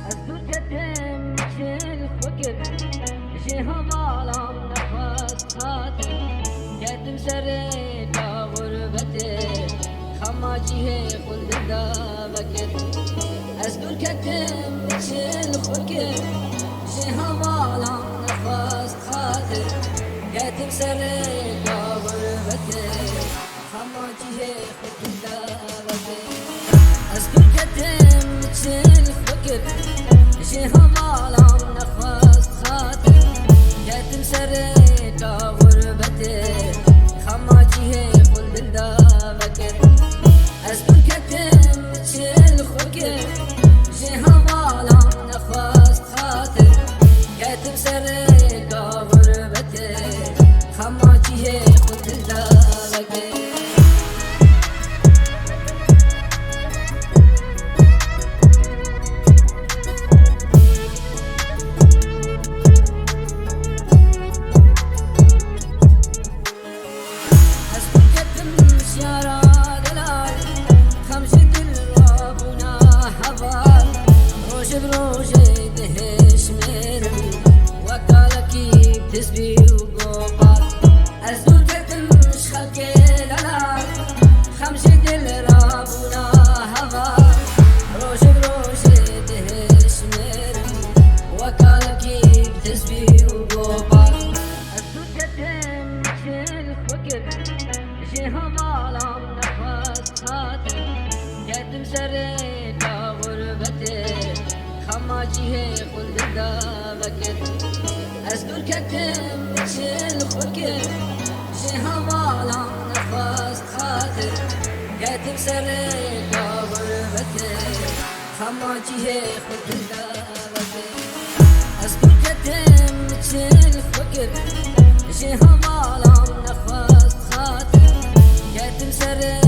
الزور قدم شيل فكر جيها ظالم نفس خاطر قدم سريت غربتي خماجيه كل ذا بكر الزور قدم شيل فكر جيها ظالم نفس خاطر قدم سريت غربتي خماجيه كل ذا بكر الزور قدم شيل فكر جيها ظالم نفس خاطر قدم سريت غربتي خماجيه كل ذا بكر أذكر قدم تشيل فكر جيها ظالم نفس خاطر قدم سريت غربتي خماجيه كل ذا بكر بروجي دهش ميرم وكالكي بتسبي وقوبات أزدود كتمش خلقي للال خمشي دل رابونا هوا بروجي دهش ميرم وكالكي بتسبي وقوبات أزدود كتمش الفكر جيها ظالم نفس خاطر قدم سريت غربتي خماجيه كل ذا بكر أذكر كتم تشيل فكر جيها ظالم نفس خاطر قدم سريت غربتي خماجيه كل ذا بكر أذكر كتم تشيل فكر جيها ظالم نفس خاطر قدم سريت